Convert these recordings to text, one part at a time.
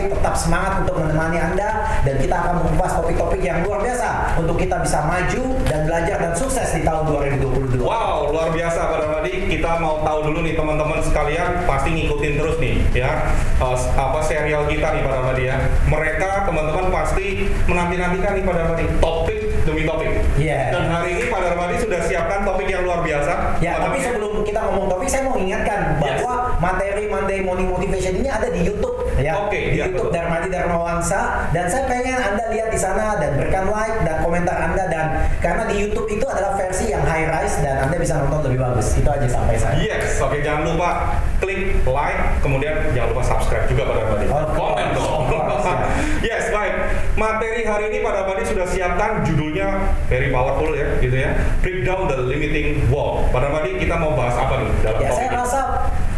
David tetap semangat untuk menemani Anda, dan kita akan mengupas topik-topik yang luar biasa untuk kita bisa maju dan belajar dan sukses di tahun 2022. Wow, luar biasa Pak Darmadi. Kita mau tahu dulu nih teman-teman sekalian, pasti ngikutin terus nih ya apa serial kita nih Pak Darmadi ya. Mereka teman-teman pasti menanti-nantikan nih Pak Darmadi, topik demi topik. Yeah. Dan hari ini Pak Darmadi sudah siapkan topik yang luar biasa. Ya, tapi sebelum kita ngomong topik, saya mau ingatkan bahwa materi Monday Morning Motivation ini ada di YouTube ya. Oke, di ya, YouTube betul. Darmadi Darmawangsa, dan saya pengen Anda lihat di sana dan berikan like dan komentar Anda, dan karena di YouTube itu adalah versi yang high rise dan Anda bisa nonton lebih bagus. Itu aja sampai saya. Yes, oke, jangan lupa klik like, kemudian jangan lupa subscribe juga Pak Darmadi. Komen dong. Yes, baik. Materi hari ini Pak Darmadi sudah siapkan, judulnya very powerful ya, gitu ya. Break down the limiting wall. Pak Darmadi, kita mau bahas apa nih dalam Ya, topik saya ini? rasa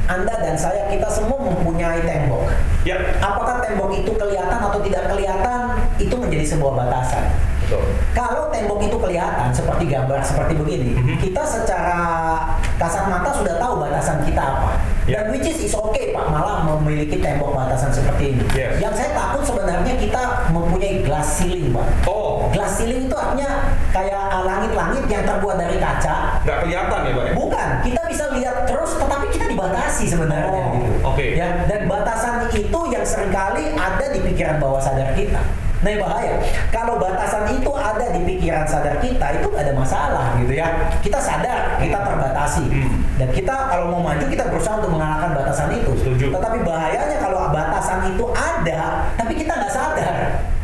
Anda dan saya, kita semua mempunyai tembok. Ya, Apakah tembok itu kelihatan atau tidak kelihatan, itu menjadi sebuah batasan. betul. Kalau tembok itu kelihatan seperti gambar seperti begini, kita secara kasat mata sudah tahu batasan kita apa. Ya. Dan which is okay Pak, malah memiliki tembok batasan seperti ini. Yes. Yang saya takut sebenarnya kita mempunyai glass ceiling Pak. Oh, Glass ceiling itu artinya kayak langit-langit yang terbuat dari kaca. nggak kelihatan ya Pak ya? Bukan, kita bisa lihat terus, tetapi kita dibatasi sebenarnya Oh, gitu. oke. Ya, dan batasan itu yang seringkali ada di pikiran bawah sadar kita. Nah, yang bahaya. Kalau batasan itu ada di pikiran sadar kita, itu nggak ada masalah gitu ya. Kita sadar kita terbatasi. Dan kita kalau mau maju, kita berusaha untuk mengalahkan batasan itu. Setuju. Tetapi bahayanya kalau batasan itu ada, tapi kita nggak sadar.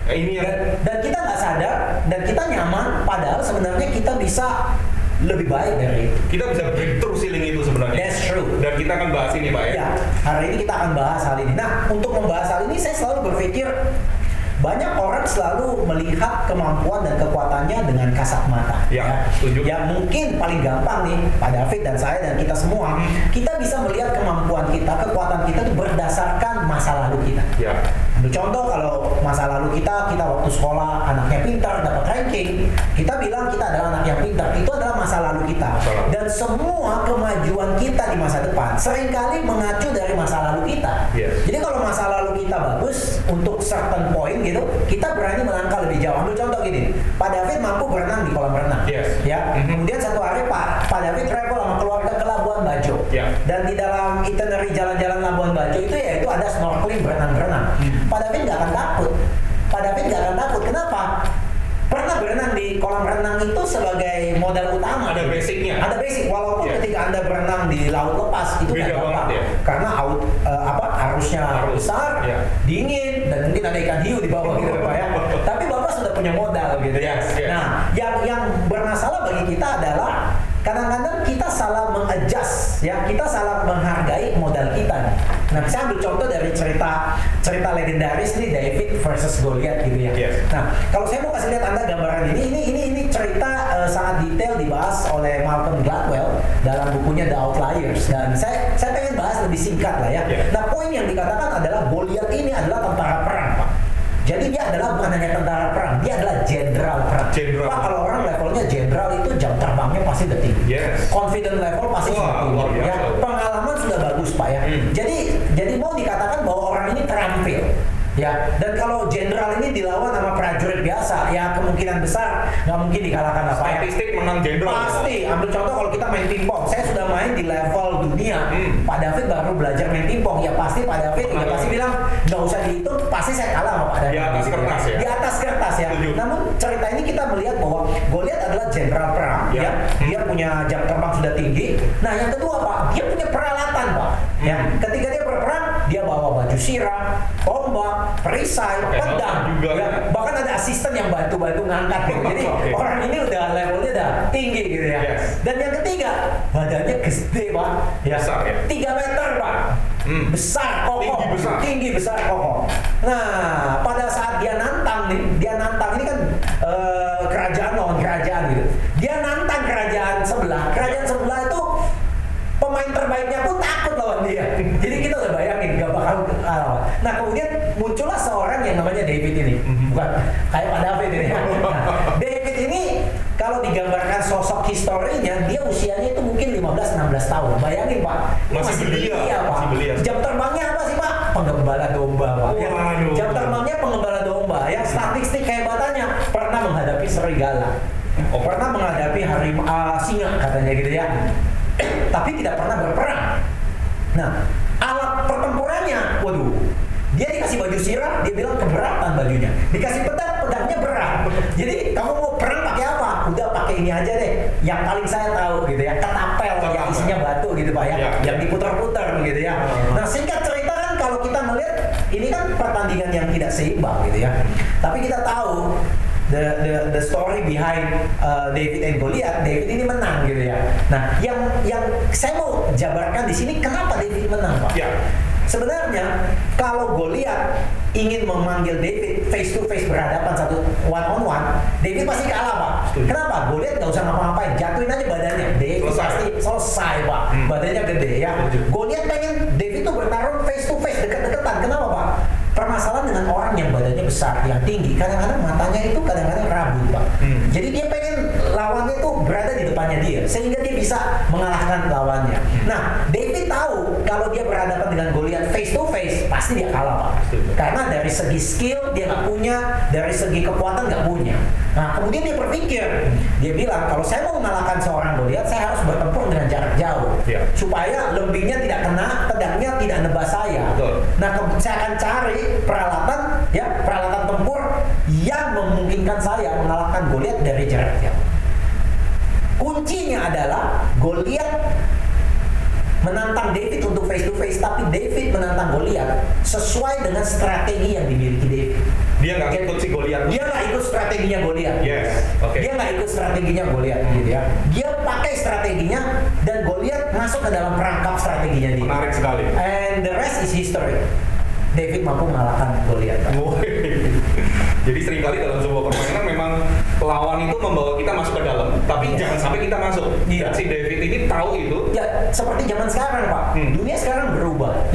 Ini yang Dan kita nggak sadar, dan kita nyaman, padahal sebenarnya kita bisa lebih baik dari itu. kita bisa breakthrough ceiling itu sebenarnya. That's true. Dan kita akan bahas ini Pak ya. Ya, hari ini kita akan bahas hal ini. Nah, untuk membahas hal ini, saya selalu berpikir banyak orang selalu melihat kemampuan dan kekuatannya dengan kasat mata. Ya, setuju. Ya, mungkin paling gampang nih, Pak David dan saya dan kita semua, kita bisa melihat kemampuan kita, kekuatan kita itu berdasarkan masa lalu kita. Ya. Ambil contoh, kalau masa lalu kita waktu sekolah anaknya pintar, dapat ranking, kita bilang kita adalah anak yang pintar. Itu adalah masa lalu kita. Masa lalu. Dan semua kemajuan kita di masa depan seringkali mengacu dari masa lalu kita. Yes. Jadi kalau masa lalu kita bagus untuk certain point gitu, kita berani melangkah lebih jauh. Ambil contoh gini, Pak David mampu berenang di kolam renang. Yes. Ya. Kemudian satu hari Pak David travel sama keluarga ke Labuan Bajo. Ya. Dan di dalam itinerary jalan-jalan Labuan Bajo itu yaitu ada snorkeling, berenang-berenang. Pak David nggak akan takut. Pak David nggak akan takut. Kenapa? Pernah berenang di kolam renang itu sebagai modal utama. Ada basicnya. Ada basic. Walaupun Yes. ketika Anda berenang di laut lepas itu Beda nggak gampang. banget ya. Karena arusnya Arus. besar, Ya. dingin, dan mungkin ada ikan hiu di bawah gitu Pak ya. Tapi Bapak sudah punya modal gitu ya. Yes, yes. Nah, yang bermasalah bagi kita adalah kadang-kadang kita salah mengadjust ya, kita salah menghargai modal kita nih. Nah, saya ambil contoh dari cerita legendaris nih, David versus Goliath gitu ya. Yes. Nah, kalau saya mau kasih lihat Anda gambaran ini cerita sangat detail dibahas oleh Malcolm Gladwell dalam bukunya The Outliers, dan saya pengen bahas lebih singkat lah ya. Yes. Nah, poin yang dikatakan adalah Goliath ini adalah tentara perang, Pak. Jadi dia adalah bukan hanya tentara perang, dia adalah jenderal perang. Jenderal. Pak, kalau orang levelnya jenderal itu jam terbangnya pasti udah tinggi. Yes. Confident level pasti Wah, sudah tinggi. luar biasa. Ya, pengalaman sudah bagus Pak ya. Jadi mau dikatakan bahwa orang ini terampil. Ya, dan kalau jenderal ini dilawan sama prajurit biasa, ya kemungkinan besar nggak mungkin dikalahkan lah Pak ya. Statistik menang jenderal. Pasti. Ambil contoh kalau kita main pingpong, saya sudah main di level dunia. Pak David baru belajar main pingpong, ya pasti Pak David ya pasti bilang nggak usah dihitung, pasti saya kalah sama Pak David. Di atas kertas ya. Di atas kertas ya. Setuju. Namun cerita ini kita melihat bahwa Goliath adalah jenderal perang, Ya. ya. Dia punya jam terbang sudah tinggi. Nah, yang kedua Pak, dia punya peralatan Pak. Ya, ketika dia berperang, dia bawa baju sirah, tombak, perisai, Pakai pedang. helm juga. Ya, bahkan ada asisten yang bantu-bantu ngangkat gitu. Jadi Oke. orang ini udah levelnya udah tinggi gitu ya. Yes. Dan yang ketiga, badannya gede Pak. Ya. Besar ya? 3 meter Pak. Besar kokoh. Tinggi, besar. Tinggi besar kokoh. Nah, pada saat dia nantang ini kan kerajaan lawan kerajaan gitu. Dia nantang kerajaan sebelah. Kerajaan sebelah itu pemain terbaiknya pun takut lawan dia. Jadi kita udah bayangin gak bakal kalah. Nah, kemudian muncullah seorang yang namanya David ini. Bukan kayak Pak David ini. Nah, David ini kalau digambarkan sosok historinya, dia usianya itu mungkin 15-16 tahun. Bayangin Pak, Masih belia, Pak. masih belia. Jam terbangnya apa sih Pak? penggembala domba, Pak. Ya, Waduh. jam terbangnya penggembala domba. Ya, statistik kehebatannya pernah menghadapi serigala, pernah menghadapi harimau, singa katanya gitu ya. Tapi tidak pernah berperang. Nah, alat pertempurannya, waduh, dia dikasih baju sirah, dia bilang keberatan bajunya. Dikasih pedang, pedangnya berat. Jadi kamu mau perang pakai apa? Udah pakai ini aja deh. Yang paling saya tahu gitu ya, ketapel yang isinya batu gitu Pak ya, yang diputar-putar gitu ya. Nah, singkat cerita kan kalau kita melihat ini kan pertandingan yang tidak seimbang gitu ya. Tapi kita tahu the story behind David and Goliath. David ini menang gitu ya. Nah, yang saya mau jabarkan di sini kenapa David menang, Pak? Ya. Sebenarnya kalau Goliath ingin memanggil David face to face berhadapan satu one on one, David pasti kalah, Pak. Setuju. Kenapa? Goliath nggak usah ngapa-ngapain, jatuhin aja badannya. David pasti selesai, Pak. Badannya gede ya. Goliath pengen David tuh bertarung face to face, dekat-dekatan. Kenapa, Pak? Permasalahan dengan orang yang badannya besar, yang tinggi, kadang-kadang matanya itu kadang-kadang rabun, Pak. Jadi dia pengen lawannya itu berada di depannya dia, sehingga dia bisa mengalahkan lawannya. Nah, David tahu kalau dia berhadapan dengan Goliath face to face, pasti dia kalah, Pak. Karena dari segi skill dia nggak punya, dari segi kekuatan nggak punya. Nah, kemudian dia berpikir, dia bilang kalau saya mau mengalahkan seorang Goliath, saya harus bertempur dengan jarak jauh, supaya lembingnya tidak kena, pedangnya tidak nebas saya. Nah, saya akan cari peralatan tempur yang memungkinkan saya mengalahkan Goliath dari jarak jauh. Kuncinya adalah Goliath menantang David untuk face to face, tapi David menantang Goliath sesuai dengan strategi yang dimiliki David. Dia nggak ikut si Goliath. Dia nggak ikut strateginya Goliath. Yes. Okay. Dia nggak ikut strateginya Goliath, gitu ya. Dia pakai strateginya dan Goliath masuk ke dalam perangkap strateginya dia. Menarik sekali. And the rest is history. David mampu mengalahkan Goliath. Jadi seringkali dalam sebuah permainan memang lawan itu membawa kita masuk ke dalam, tapi jangan sampai kita masuk. Dan si David ini tahu itu. Ya, seperti zaman sekarang, Pak. Dunia sekarang berubah.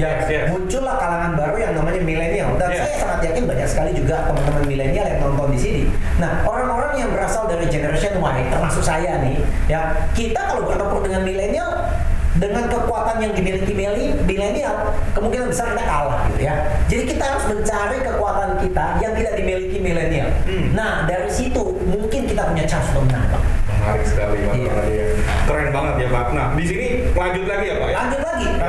Muncullah kalangan baru yang namanya milenial. Dan saya sangat yakin banyak sekali juga teman-teman milenial yang nonton di sini. Nah, orang-orang yang berasal dari generation Y, termasuk saya nih, ya, kita kalau bertempur dengan milenial, dengan kekuatan yang dimiliki milenial, kemungkinan besar kita kalah gitu ya. Jadi kita harus mencari kekuatan kita yang tidak dimiliki milenial. Nah, dari situ mungkin kita punya chance untuk menang, Pak. Menarik sekali, Pak. Keren banget ya, Pak. Nah, di sini lanjut lagi ya, Pak ya?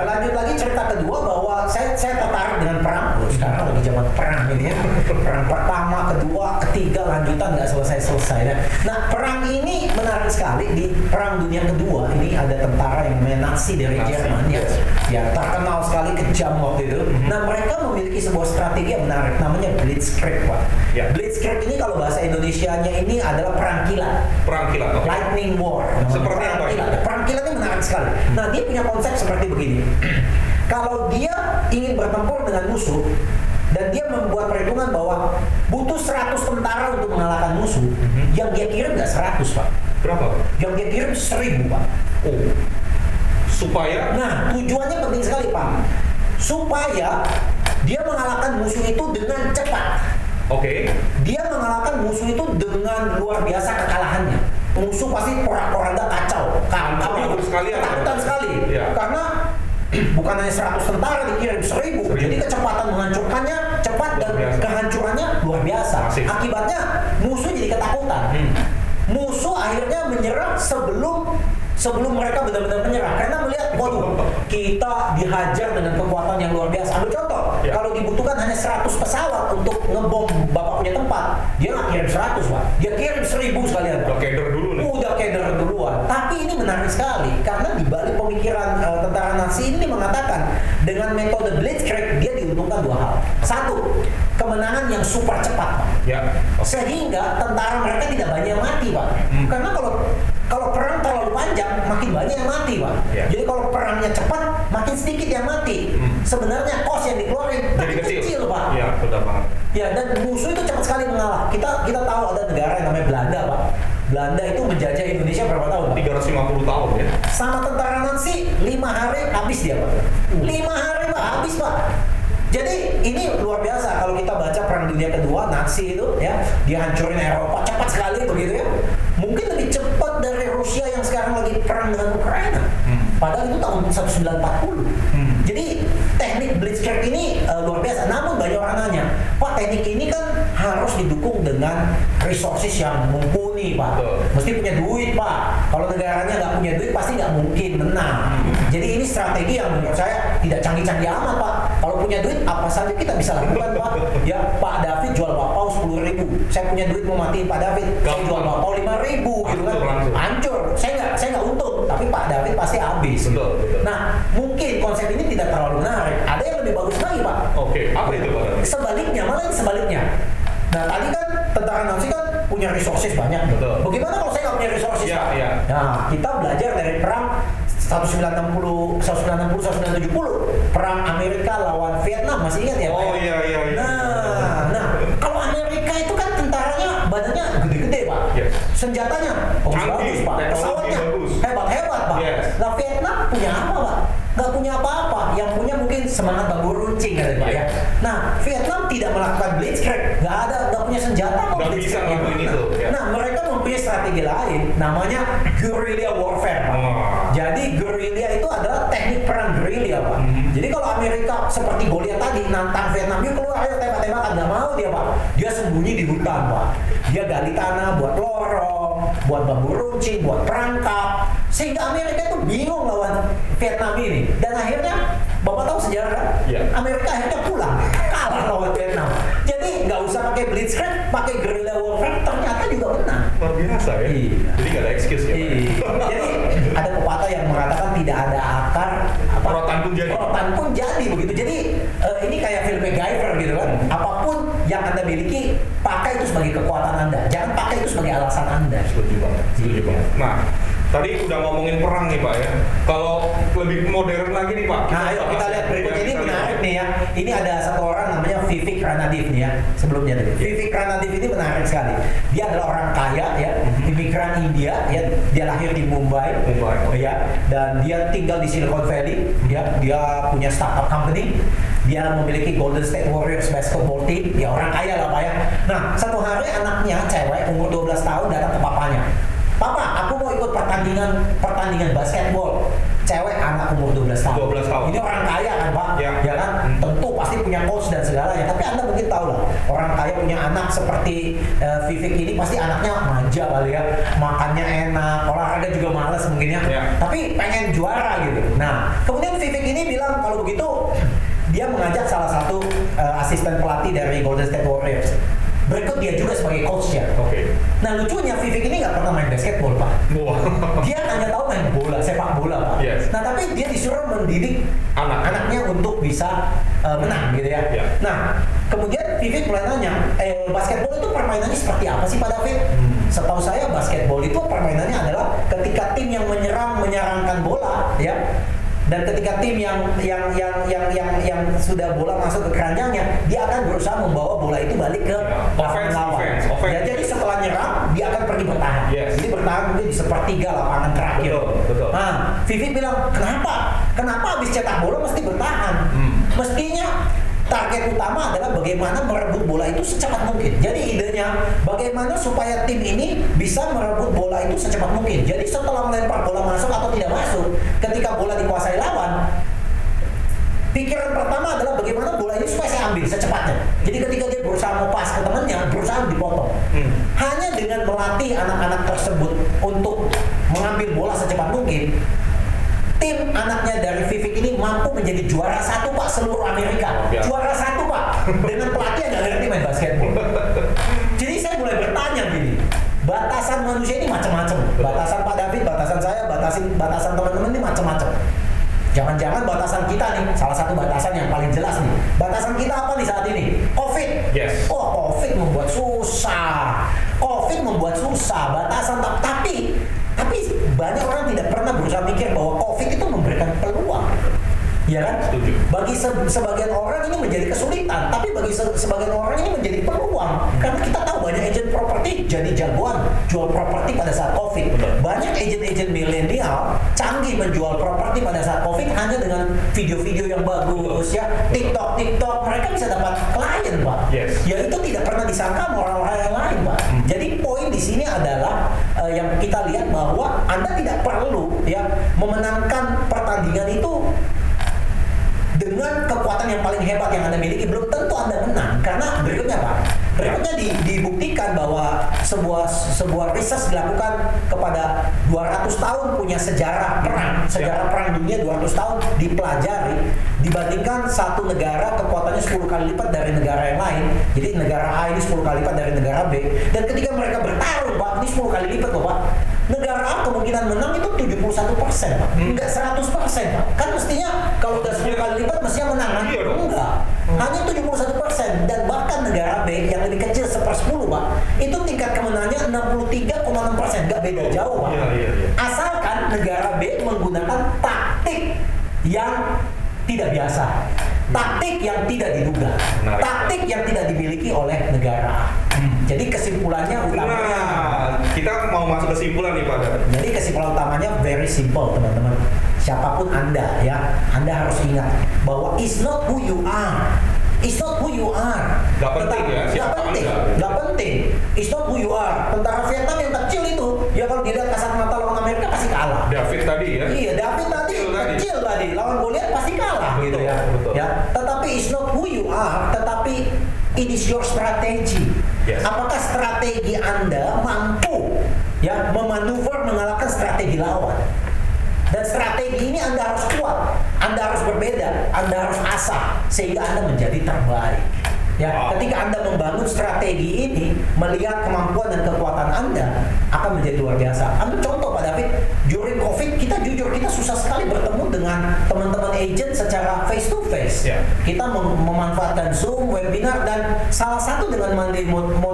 Lanjut lagi cerita kedua bahwa saya tertarik dengan perang. Sekarang lagi zaman perang ini ya. Perang pertama, kedua, ketiga, lanjutan nggak selesai-selesai ya. Nah, perang ini menarik sekali. Di perang dunia kedua ini ada tentara yang namanya Nazi dari Jerman ya, terkenal sekali, kejam waktu itu. Nah, mereka memiliki sebuah strategi yang menarik, namanya Blitzkrieg, Pak. Blitzkrieg ini kalau bahasa Indonesianya ini adalah perang kilat. Perang kilat. Lightning War. Seperti apa itu? Perang kilat ini menarik sekali. Nah, dia punya konsep seperti begini. Kalau dia ingin bertempur dengan musuh dan dia membuat perhitungan bahwa butuh 100 tentara untuk mengalahkan musuh, yang dia kirim nggak 100, Pak. Berapa? Yang dia kirim 1000, Pak. Supaya? Nah, tujuannya penting sekali, Pak. Supaya dia mengalahkan musuh itu dengan cepat. Dia mengalahkan musuh itu dengan luar biasa kekalahannya. Musuh pasti porak-poranda kacau, ketakutan sekali. Karena bukan hanya 100 tentara dikirim 1000. Jadi kecepatan menghancurkannya cepat dan kehancurannya luar biasa. Akibatnya musuh jadi ketakutan. Musuh akhirnya menyerah sebelum mereka benar-benar menyerah, karena melihat, waduh, kita dihajar dengan kekuatan yang luar biasa. Ambil contoh, kalau dibutuhkan hanya 100 pesawat untuk ngebom Bapak punya tempat, dia nggak kirim 100, Pak. Dia kirim 1000 sekalian, Pak. Udah keder dulu nih. Udah keder duluan. Tapi ini menarik sekali, karena di balik pemikiran tentara Nazi ini mengatakan, dengan metode Blitzkrieg, dia diuntungkan 2 hal. 1, kemenangan yang super cepat, Pak. Sehingga tentara mereka tidak banyak yang mati, Pak. Karena kalau perang terlalu panjang, makin banyak yang mati, Pak. Jadi kalau perangnya cepat, makin sedikit yang mati. Sebenarnya cost yang dikeluarin jadi kecil, Pak. Iya, benar banget. Ya, dan musuh itu cepat sekali mengalah. Kita tahu ada negara yang namanya Belanda, Pak. Belanda itu menjajah Indonesia berapa tahun, Pak? 350 tahun ya. Sama tentara Nazi, 5 hari habis dia, Pak. 5 hari, Pak, habis, Pak. Jadi ini luar biasa kalau kita baca Perang Dunia Kedua, Nazi itu ya, dia hancurin Eropa cepat sekali begitu ya. Mungkin lebih cepat dari Rusia yang sekarang lagi perang dengan Ukraina. Padahal itu tahun 1940. Jadi teknik Blitzkrieg ini luar Pak, teknik ini kan harus didukung dengan resources yang mumpuni, Pak. Betul. Mesti punya duit, Pak. Kalau negaranya nggak punya duit, pasti nggak mungkin menang. Jadi ini strategi yang menurut saya tidak canggih-canggih amat, Pak. Kalau punya duit, apa saja kita bisa lakukan, Pak. Ya, Pak David jual bakpao 10.000. Saya punya duit mau matiin Pak David, saya jual bakpao 5.000, gitu kan. Hancur. Saya nggak untung, tapi Pak David pasti habis. Betul. Nah, mungkin konsep ini tidak terlalu menarik. Ada yang lebih bagus lagi, Pak. Oke, apa itu Pak David? Sebaliknya, malah sebaliknya. Nah, tadi kan tentara Nazi kan punya resources banyak. Betul. Bagaimana kalau saya nggak punya resources, Iya, Pak? iya. Nah, kita belajar dari perang 1960, perang Amerika lawan Vietnam, masih ingat ya, Pak? Oh iya. Nah, kalau Amerika itu kan tentaranya badannya gede-gede, Pak. Yes. Senjatanya bagus, Pak. teknologi Pesawatnya bagus. hebat-hebat, Pak. Yes. Nah, Vietnam punya apa, Pak? Nggak punya apa-apa. Yang punya mungkin semangat bambu runcing, kata Pak, ya. Nah, Vietnam tidak melakukan blitzkrieg, nggak punya senjata kok. Nggak bisa ngelakuin itu, ya. Nah, mereka mempunyai strategi lain, namanya guerrilla warfare, Pak. Oh. Jadi guerrilla itu adalah teknik perang guerrilla, Pak. Jadi kalau Amerika seperti Goliat tadi nantang Vietnam, yuk keluar, ayo tembak-tembakan, nggak mau dia, Pak. Dia sembunyi di hutan, Pak. Dia gali tanah buat lorong, buat bambu runcing, buat perangkap, sehingga Amerika itu bingung lawan Vietnam ini. Dan akhirnya, Bapak tahu sejarah kan? Iya. Amerika akhirnya pulang, kalah lawan Vietnam. Jadi nggak usah pakai blitzkrieg, pakai guerrilla warfare, ternyata juga menang. Luar biasa ya. Iya. Jadi nggak ada excuse ya. Pak? Iya. Jadi ada pepatah yang mengatakan tidak ada akar Rotan pun jadi. rotan pun jadi begitu. Jadi ini kayak film MacGyver gitu kan. Apapun yang Anda miliki, pakai itu sebagai kekuatan Anda. Jangan pakai itu sebagai alasan Anda. Setuju banget. Nah, tadi udah ngomongin perang nih Pak ya. Kalau lebih modern lagi nih Pak. Nah, ayo kita lihat berikut ini menarik nih ya. Ini ada satu orang namanya Vivek Ranadiv nih ya. Sebelumnya tadi. Vivek Ranadiv ini menarik sekali. Dia adalah orang kaya ya, imigran India ya. Dia lahir di Mumbai. Ya, dan dia tinggal di Silicon Valley ya. Dia punya startup company. Dia memiliki Golden State Warriors basketball team. Dia orang kaya lah Pak ya. Nah, satu hari anaknya cewek umur 12 tahun datang ke papanya. Papa, aku mau ikut pertandingan basketball. Cewek anak umur 12 tahun. 12 tahun. Ini orang kaya kan, Pak? Ya. Ya kan? Tentu pasti punya coach dan segalanya. Tapi Anda mungkin tahu lah, orang kaya punya anak seperti Vivek ini pasti anaknya manja kali ya. Makannya enak, olahraga juga malas mungkin ya. Ya. Tapi pengen juara gitu. Nah, kemudian Vivek ini bilang kalau begitu dia mengajak salah satu asisten pelatih dari Golden State Warriors. Berikut dia juga sebagai coach-nya. Oke. Nah, lucunya Vivek ini nggak pernah main basketball, Pak. Wah. Dia hanya tahu main bola, sepak bola, Pak. Yes. Nah, tapi dia disuruh mendidik anaknya untuk bisa menang gitu ya. Yeah. Nah, kemudian Vivek mulai nanya, basketball itu permainannya seperti apa sih Pak David? Setahu saya basketball itu permainannya adalah ketika tim yang menyerangkan bola ya. Dan ketika tim yang sudah bola masuk ke keranjangnya, dia akan berusaha membawa bola itu balik ke Offense, lawan. defense. Ya, jadi setelah nyerang, dia akan pergi bertahan. Yes. Jadi bertahan mungkin di sepertiga lapangan terakhir. Betul. Nah, Vivek bilang, kenapa habis cetak bola mesti bertahan? Mestinya target utama adalah bagaimana merebut bola itu secepat mungkin. Jadi idenya bagaimana supaya tim ini bisa merebut bola itu secepat mungkin. Jadi setelah melempar bola masuk atau tidak masuk, ketika bola dikuasai lawan, pikiran pertama adalah bagaimana bola ini supaya saya ambil secepatnya. Jadi ketika dia berusaha mau pas ke temannya, berusaha dipotong. Hanya dengan melatih anak-anak tersebut untuk mengambil bola secepat mungkin, tim anaknya dari Vivek ini mampu menjadi juara 1 Pak seluruh Amerika. Ya. Juara 1 Pak dengan pelatih yang nggak ngerti main basketball. Jadi saya mulai bertanya gini, batasan manusia ini macam-macam. Batasan Pak David, batasan saya, batasan teman-teman ini macam-macam. Jangan-jangan batasan kita nih, salah satu batasan yang paling jelas nih. Batasan kita apa nih saat ini? COVID. Yes. Oh, COVID membuat susah. Batasan tapi banyak orang tidak pernah berusaha mikir bahwa COVID itu memberikan peluang. Ya kan? Setuju. Bagi sebagian orang ini menjadi kesulitan, tapi bagi sebagian orang ini menjadi peluang. Karena kita tahu banyak agent properti jadi jagoan jual properti pada saat COVID. Betul. Banyak agent milenial canggih menjual properti pada saat COVID hanya dengan video-video yang bagus. Ya, TikTok mereka bisa dapat klien, Pak. Yes. Ya itu tidak pernah disangka sama orang-orang yang lain, Pak. Jadi poin di sini adalah yang kita lihat bahwa Anda tidak perlu ya memenangkan pertandingan itu dengan kekuatan yang paling hebat yang Anda miliki, belum tentu Anda menang. Karena berikutnya Pak, berikutnya dibuktikan bahwa sebuah riset dilakukan kepada 200 tahun punya sejarah perang dunia 200 tahun dipelajari, dibandingkan satu negara kekuatannya 10 kali lipat dari negara yang lain. Jadi negara A ini 10 kali lipat dari negara B, dan ketika mereka bertarung Pak, ini 10 kali lipat loh Pak, negara A kemungkinan menang itu 71% Pak, enggak 100% Pak. Kan mestinya kalau udah 10 kali lipat mestinya menang kan? Iya dong. Enggak, hanya 71%. Dan bahkan negara B yang lebih kecil 1/10 Pak, itu tingkat kemenangannya 63,6%, enggak beda jauh Pak. Iya. Asalkan negara B menggunakan taktik yang tidak biasa, taktik yang tidak diduga, Menarik. taktik yang tidak dimiliki oleh negara A. Jadi kesimpulannya utamanya, Nah, kita mau masuk kesimpulan nih Pak. jadi kesimpulan utamanya very simple teman-teman. Siapapun Anda ya, Anda harus ingat bahwa it's not who you are. It's not who you are. Gak penting ya, Gak siapa penting, Anda. gak penting. It's not who you are. Tentara Vietnam yang kecil itu, ya kalau dilihat kasat mata lawan Amerika pasti kalah. David tadi ya. Iya, David tadi kecil tadi lawan Goliat pasti kalah Betul, gitu ya. betul. Ya, tetapi it's not who you are, tetapi it is your strategy. Yes. Apakah strategi Anda mampu ya memanuver mengalahkan strategi lawan? Dan strategi ini Anda harus kuat, Anda harus berbeda, Anda harus asah sehingga Anda menjadi terbaik. Ya, Wow. ketika Anda membangun strategi ini, melihat kemampuan dan kekuatan Anda akan menjadi luar biasa. Ambil contoh Pak David, during COVID kita jujur kita susah sekali bertemu dengan teman-teman agent secara face to face. Ya. Kita memanfaatkan Zoom, webinar, dan salah satu dengan Money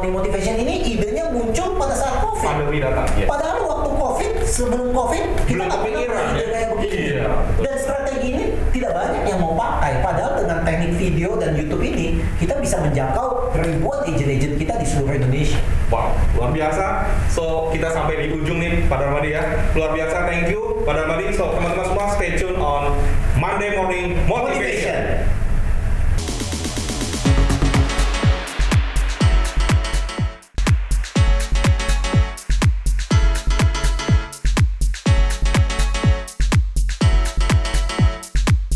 Motivation ini idenya muncul pada saat COVID. Pandemi datang. Ya. Padahal waktu COVID, sebelum COVID, kita Belum nggak pernah kepikiran, ide ya? kayak begini. Iya, betul. Dan strategi ini tidak banyak yang mau pakai. Padahal dengan teknik video dan YouTube ini, kita bisa menjangkau ribuan agent-agent kita di seluruh Indonesia. Wow, luar biasa. So, kita sampai di ujung nih Pak Darmadi ya. Luar biasa, thank you Pak Darmadi. So, teman-teman semua stay tune on Monday Morning Motivation.